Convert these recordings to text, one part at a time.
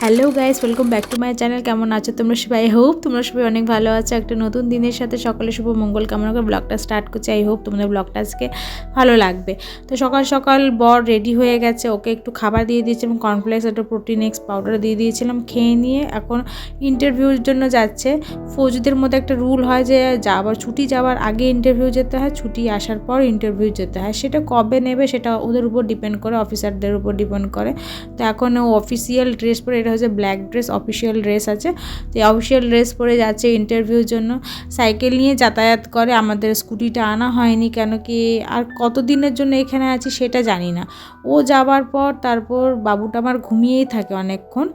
Hello guys, welcome back to my channel. কেমন আছো তোমরা সবাই? আই হোপ তোমরা সবাই অনেক ভালো আছো। একটা নতুন দিনের সাথে সকলে শুভ মঙ্গল কামনা করে ব্লগটা স্টার্ট করছি। আই হোপ তোমাদের ব্লগটা আজকে ভালো লাগবে। তো সকাল সকাল বর রেডি হয়ে গেছে, ওকে একটু খাবার দিয়ে দিয়েছিলাম, কর্নফ্লেক্স একটা প্রোটিন এক্স পাউডার দিয়ে দিয়েছিলাম, খেয়ে নিয়ে এখন ইন্টারভিউর জন্য যাচ্ছে। ফৌজিদের মধ্যে একটা রুল হয় যে যাওয়ার আগে ইন্টারভিউ যেতে হয়, ছুটি আসার পর ইন্টারভিউ যেতে হয়। সেটা কবে নেবে সেটা ওদের উপর ডিপেন্ড করে, অফিসারদের উপর ডিপেন্ড করে। তো এখন ও অফিসিয়াল ড্রেস পরে, এটা হচ্ছে ব্ল্যাক ড্রেস, অফিসিয়াল ড্রেস আছে, তো অফিসিয়াল ড্রেস পরে যাচ্ছে ইন্টারভিউর জন্য। সাইকেল নিয়ে যাতায়াত করে, আমাদের স্কুটিটা আনা হয়নি, কেন কি আর কতদিনের জন্য এখানে আছি সেটা জানি না। ও যাবার পর তারপর বাবুটা আমার ঘুমিয়েই থাকে অনেকক্ষণ,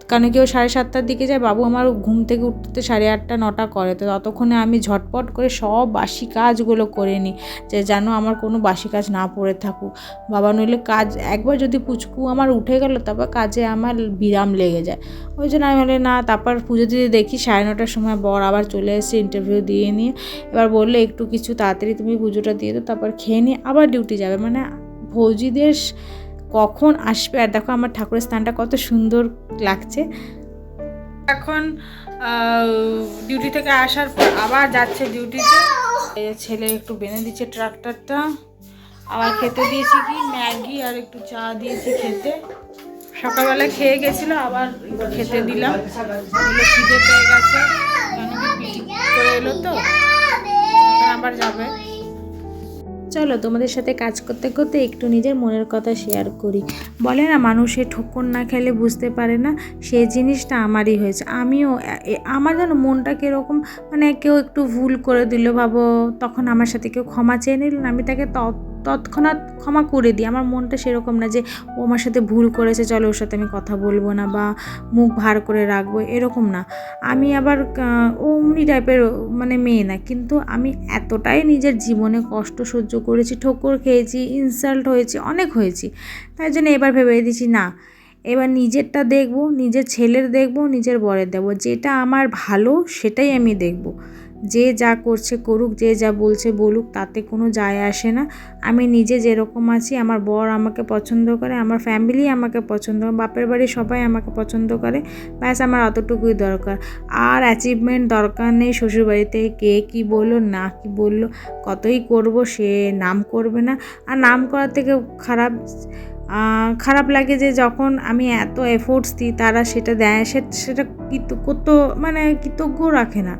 কারণ কি ও 7:30টার দিকে যায়, বাবু আমার ঘুম থেকে উঠতে 8:30 9টা করে। তো ততক্ষণে আমি ঝটপট করে সব বাসি কাজগুলো করে নিই, যে যেন আমার কোনো বাসি কাজ না পড়ে থাকুক। বাবা নইলে কাজ একবার যদি পুচকু আমার উঠে গেল, তারপর কাজে আমার বিরাম লেগে যায়। ওই জন্য আমি বলি না। তারপর পুজো দিতে দেখি 9:30টার সময় বর আবার চলে এসেছে ইন্টারভিউ দিয়ে নিয়ে। এবার বললে একটু কিছু তাড়াতাড়ি তুমি পুজোটা দিয়ে দাও, তারপর খেয়ে নিয়ে আবার ডিউটি যাবে। মানে ভৌজিদের কখন আসবে। আর দেখো আমার ঠাকুরের স্থানটা কত সুন্দর লাগছে। এখন ডিউটি থেকে আসার পর আবার যাচ্ছে ডিউটিতে। ছেলে একটু বেঁধে দিচ্ছে ট্রাক্টরটা। আবার খেতে দিয়েছি কি ম্যাগি আর একটু চা দিয়েছি খেতে। সকালবেলা খেয়ে গেছিলো, আবার খেতে দিলাম, খিদে পেয়ে গেছে, কেন কি পিটি করে এলো তো, আবার যাবে। চলো তোমাদের সাথে কাজ করতে করতে একটু নিজের মনের কথা শেয়ার করি। বলে না, মানুষে ঠোকর না খেলে বুঝতে পারে না, সেই জিনিসটা আমারই হয়েছে। আমিও আমার যেন মনটা কীরকম, মানে কেউ একটু ভুল করে দিল ভাবো, তখন আমার সাথে কেউ ক্ষমা চেয়ে নিল না, আমি তাকে তৎক্ষণাৎ ক্ষমা করে দিই। আমার মনটা সেরকম না যে ও আমার সাথে ভুল করেছে, চলো ওর সাথে আমি কথা বলবো না বা মুখ ভার করে রাখবো, এরকম না। আমি আবার অমনি টাইপের মানে মেয়ে না, কিন্তু আমি এতটাই নিজের জীবনে কষ্ট সহ্য করেছি, ঠোকর খেয়েছি, ইনসাল্ট হয়েছি, অনেক হয়েছি। তাই জন্য এবার ভেবে দিয়েছি না, এবার নিজেরটা দেখবো, নিজের ছেলের দেখবো, নিজের বরের দেখবো, যেটা আমার ভালো সেটাই আমি দেখবো। যে যা করছে করুক, যে যা বলছে বলুক, তাতে কোনো যায় আসে না। আমি নিজে যেরকম আছি, আমার বর আমাকে পছন্দ করে, আমার ফ্যামিলি আমাকে পছন্দ করে, বাপের বাড়ি সবাই আমাকে পছন্দ করে, ব্যাস আমার অতটুকুই দরকার। আর অ্যাচিভমেন্ট দরকার নেই। শ্বশুরবাড়িতে কে কী বললো না কী বললো, কতই করব, সে নাম করবে না। আর নাম করার থেকে খারাপ লাগে যে যখন আমি এত এফোর্টস দিই, তারা সেটা দেয়, সেটা মানে কৃতজ্ঞ রাখে না,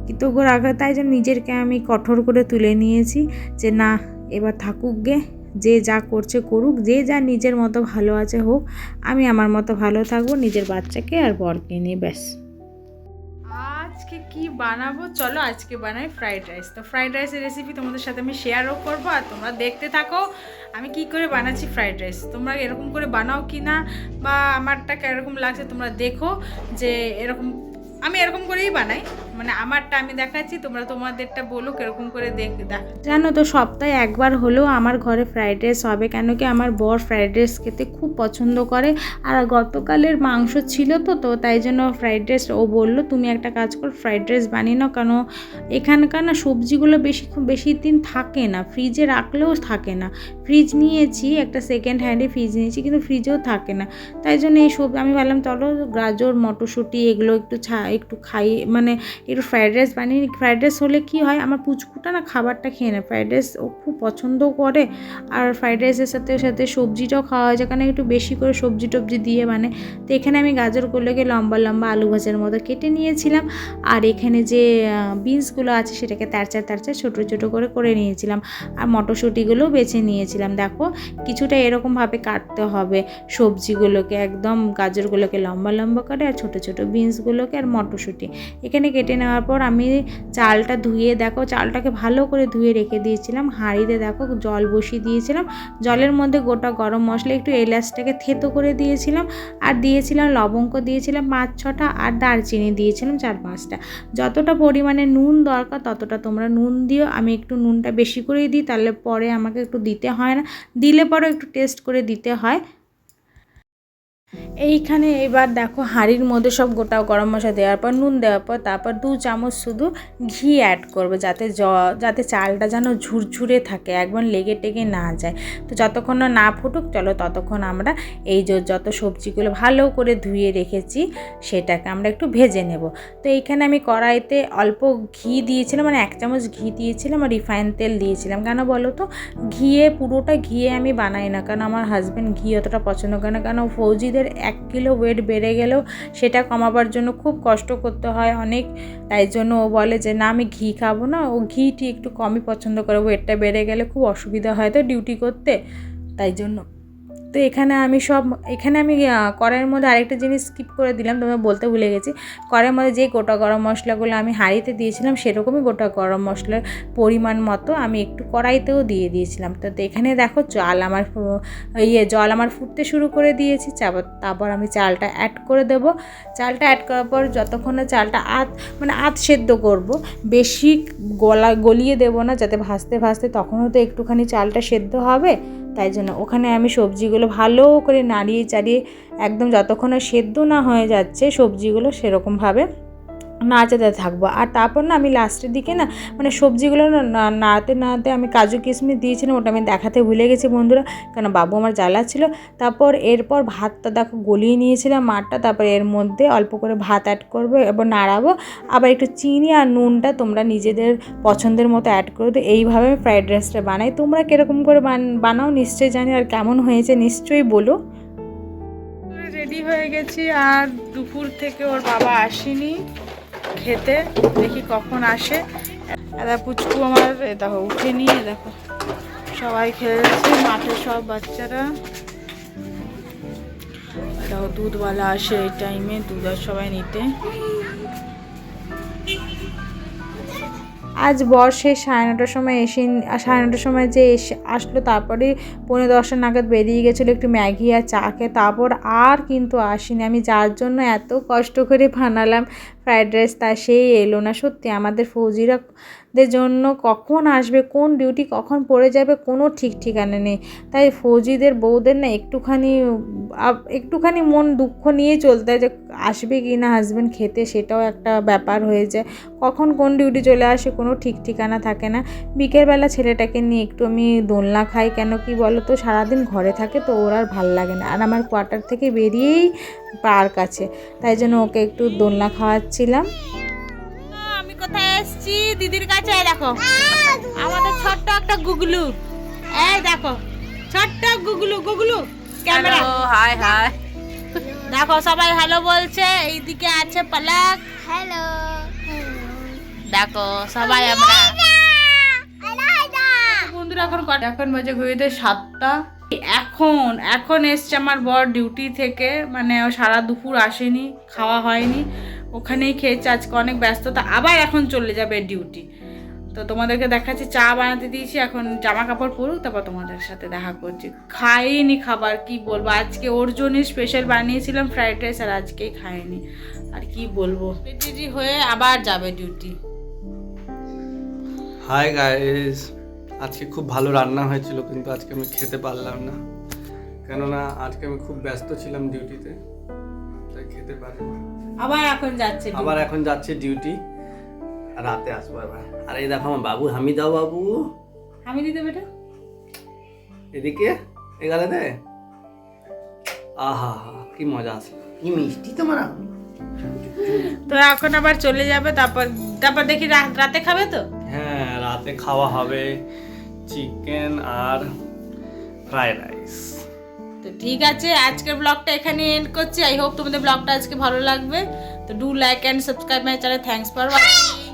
কৃতজ্ঞ রাখে। তাই জন্য নিজেরকে আমি কঠোর করে তুলে নিয়েছি যে না, এবার থাকুক গে, যে যা করছে করুক, যে যা নিজের মতো ভালো আছে হোক, আমি আমার মতো ভালো থাকবো, নিজের বাচ্চাকে আর বরকে নিয়ে, ব্যাস। আজকে কি বানাবো, চলো আজকে বানাই ফ্রাইড রাইস। তো ফ্রাইড রাইসের রেসিপি তোমাদের সাথে আমি শেয়ারও করবো, আর তোমরা দেখতে থাকো আমি কি করে বানাচ্ছি ফ্রাইড রাইস। তোমরা এরকম করে বানাও কি না, বা আমারটা কীরকম লাগছে তোমরা দেখো, যে এরকম আমি এরকম করেই বানাই, মানে আমারটা আমি দেখাচ্ছি, তোমরা তোমাদেরটা বলো কীরকম করে দেখা। জানো তো, সপ্তাহে একবার হলেও আমার ঘরে ফ্রাইড রাইস হবে, কেন কি আমার বর ফ্রাইড রাইস খেতে খুব পছন্দ করে। আর গতকালের মাংস ছিল তো তাই জন্য ফ্রাইড রাইস, ও বললো তুমি একটা কাজ কর, ফ্রাইড রাইস বানিয়ে নাও, কেন এখানকার না সবজিগুলো বেশি দিন থাকে না, ফ্রিজে রাখলেও থাকে না। ফ্রিজ নিয়েছি, একটা সেকেন্ড হ্যান্ডে ফ্রিজ নিয়েছি, কিন্তু ফ্রিজেও থাকে না। তাই জন্য এই আমি ভাবলাম চলো গাজর মটরশুঁটি এগুলো একটু খাই, মানে একটু ফ্রাইড রাইস বানিয়ে। ফ্রাইড রাইস হলে কি হয়, আমার পুচকুটা না খাবারটা খেয়ে নেয়, ফ্রাইড রাইস ও খুব পছন্দও করে। আর ফ্রাইড রাইসের সাথে সবজিটাও খাওয়া হয়, যেখানে একটু বেশি করে সবজি টবজি দিয়ে মানে। তো এখানে আমি গাজরগুলোকে লম্বা লম্বা আলু ভাজার মতো কেটে নিয়েছিলাম, আর এখানে যে বিনসগুলো আছে সেটাকে তারচা ছোটো ছোটো করে নিয়েছিলাম, আর মটরশুঁটিগুলোও বেছে নিয়েছিলাম। দেখো কিছুটা এরকমভাবে কাটতে হবে সবজিগুলোকে, একদম গাজরগুলোকে লম্বা লম্বা করে, আর ছোটো ছোটো বিনসগুলোকে আর মটরশুঁটি এখানে কেটে নেওয়ার পর আমি চালটা ধুয়ে, দেখো চালটাকে ভালো করে ধুয়ে রেখে দিয়েছিলাম। হাঁড়িতে দেখো জল বসিয়ে দিয়েছিলাম, জলের মধ্যে গোটা গরম মশলা, একটু এলাচটাকে থেতো করে দিয়েছিলাম, আর দিয়েছিলাম লবঙ্গ দিয়েছিলাম 5-6টা, আর দারচিনি দিয়েছিলাম 4-5টা। যতটা পরিমাণে নুন দরকার ততটা তোমরা নুন দিও, আমি একটু নুনটা বেশি করেই দিই, তাহলে পরে আমাকে একটু দিতে হয় না, দিলে পরে একটু টেস্ট করে দিতে হয়। এইখানে এবার দেখো হাঁড়ির মধ্যে সব গোটা গরম মশলা দেওয়ার পর নুন দেওয়ার পর তারপর 2 চামচ শুধু ঘি অ্যাড করবো, যাতে চালটা যেন ঝুরঝুরে থাকে, একবার লেগে টেগে না যায়। তো যতক্ষণ না ফুটুক চলো ততক্ষণ আমরা এই যত সবজিগুলো ভালো করে ধুয়ে রেখেছি সেটাকে আমরা একটু ভেজে নেব। তো এইখানে আমি কড়াইতে অল্প ঘি দিয়েছিলাম, মানে 1 চামচ ঘি দিয়েছিলাম আর রিফাইন তেল দিয়েছিলাম। কেন বলো তো, পুরোটা ঘিয়ে আমি বানাই না, কারণ আমার হাজব্যান্ড ঘি অতটা পছন্দ করে না। কারণ ফৌজিদের 1 কিলো ওয়েট বেড়ে গেলেও সেটা কমাবার জন্য খুব কষ্ট করতে হয় অনেক, তাই জন্য ও বলে যে না আমি ঘি খাবো না, ও ঘিটি একটু কমই পছন্দ করে, ওয়েটটা বেড়ে গেলে খুব অসুবিধা হয় তো ডিউটি করতে, তাই জন্য। তো এখানে আমি কড়াইয়ের মধ্যে আরেকটা জিনিস স্কিপ করে দিলাম, তোমরা বলতে ভুলে গেছি। কড়াইয়ের মধ্যে যেই গোটা গরম মশলাগুলো আমি হাঁড়িতে দিয়েছিলাম সেরকমই গোটা গরম মশলার পরিমাণ মতো আমি একটু কড়াইতেও দিয়ে দিয়েছিলাম। তো এখানে দেখো জল আমার ফুটতে শুরু করে দিয়েছি। তারপর আমি চালটা অ্যাড করে দেবো। চালটা অ্যাড করার পর যতক্ষণ না চালটা আধ সেদ্ধ করব, বেশি গলিয়ে দেবো না, যাতে ভাজতে ভাজতে তখনও তো একটুখানি চালটা সেদ্ধ হবে। তাই জন্য ওখানে আমি সবজিগুলো ভালো করে নাড়িয়ে চাড়িয়ে একদম যতক্ষণ সেদ্ধ না হয়ে যাচ্ছে সবজিগুলো সেরকমভাবে নাড়াতে থাকবো। আর তারপর না আমি লাস্টের দিকে মানে সবজিগুলো নাড়াতে আমি কাজু কিশমিশ দিয়েছিলাম, ওটা আমি দেখাতে ভুলে গেছি বন্ধুরা, কারণ বাবু আমার জ্বালা ছিল। এরপর ভাতটা দেখো গলিয়ে নিয়েছিলাম মাঠটা, তারপর এর মধ্যে অল্প করে ভাত অ্যাড করবো এবং নাড়াবো। আবার একটু চিনি আর নুনটা তোমরা নিজেদের পছন্দের মতো অ্যাড করে দিও। এইভাবে আমি ফ্রাইড রাইসটা বানাই, তোমরা কীরকম করে বানাও নিশ্চয়ই জানি, আর কেমন হয়েছে নিশ্চয়ই বলো। রেডি হয়ে গেছি আর দুপুর থেকে ওর বাবা আসেনি খেতে, দেখি কখন আসে। এরা পুচকু আমার দেখো উঠে নিয়ে দেখো সবাই খেয়েছে মাঠে, সব বাচ্চারা। দেখো দুধওয়ালা আসে এই টাইমে, দুধ আর সবাই নিতে। আজ বর্ষে 9:30টার সময় আসলো, তারপরে 9:45 নাগাদ বেরিয়ে গেছিলো একটু ম্যাগি আর চা খেয়ে, তারপর আর কিন্তু আসেনি। আমি যার জন্য এত কষ্ট করে বানালাম ফ্রাইড রাইস, তা সেই এলো না। সত্যি আমাদের ফৌজিরাদের জন্য কখন আসবে, কোন ডিউটি কখন পড়ে যাবে কোনো ঠিক ঠিকানা নেই। তাই ফৌজিদের বউদের না একটুখানি মন দুঃখ নিয়েই চলতে হয় যে আসবে কি না হাজব্যান্ড খেতে, সেটাও একটা ব্যাপার হয়ে যায়। কখন কোন ডিউটি চলে আসে কোনো ঠিক ঠিকানা থাকে না। বিকেলবেলা ছেলেটাকে নিয়ে একটু আমি দোলনা খাই, কেন কি বলো তো, সারাদিন ঘরে থাকে তো ওর আর ভাল লাগে না। আর আমার কোয়ার্টার থেকে বেরিয়েই পার্ক আছে, তাই জন্য ওকে একটু দোলনা খাওয়াচ্ছিলাম। আমি কোথায় এসেছি? দিদির কাছে। দেখো আমাদের ছোট্ট একটা গুগলু, এই দেখো ছোট্ট গুগলু ক্যামেরা। হাই হাই, দেখো সবাই হ্যালো বলছে। এইদিকে আছে পলক, হ্যালো। দেখো সবাই আমরা বন্ধুরা এখন বাজে ঘড়িতে 7টা। এখন এসছে আমার বর ডিউটি থেকে, মানে সারা দুপুর আসেনি, খাওয়া হয়নি, ওখানেই খেয়েছে। আজকে অনেক ব্যস্ততা, আবার এখন চলে যাবে ডিউটি। তো তোমাদেরকে দেখাচ্ছি, চা বানাতে দিয়েছি, এখন জামা কাপড় পরুক, তারপর তোমাদের সাথে দেখা করছি। খাইনি খাবার, কি বলবো, আজকে ওর জন্য স্পেশাল বানিয়েছিলাম ফ্রাইড রাইস, আর আজকেই খাইনি, আর কি বলবো। রেডি হয়ে আবার যাবে ডিউটি। হাই গাইস, আজকে খুব ভালো রান্না হয়েছিল, কিন্তু আজকে আমি খেতে পারলাম না, কেননা আজকে আমি খুব ব্যস্ত ছিলাম ডিউটিতে, তাই খেতে পারিনি। আবার এখন যাচ্ছে ডিউটি, রাতে আসবো আবার। আর এই দেখো আমার বাবু হামিদাও, বাবু হামিদি বেটা এদিকে এগালে দে, আহা কি মজা আছে, কি মিষ্টি তোমার। তো এখন আবার চলে যাবে, তারপর দেখি রাতে খাবে তো। হ্যাঁ, রাতে খাওয়া হবে চিকেন আর ফ্রাইড রাইস। তো ঠিক আছে, আজকের ব্লগটা এখানে এন্ড করছি। আই হোপ তোমাদের ব্লগটা আজকে ভালো লাগবে। তো do like and subscribe my channel. Thanks for watching.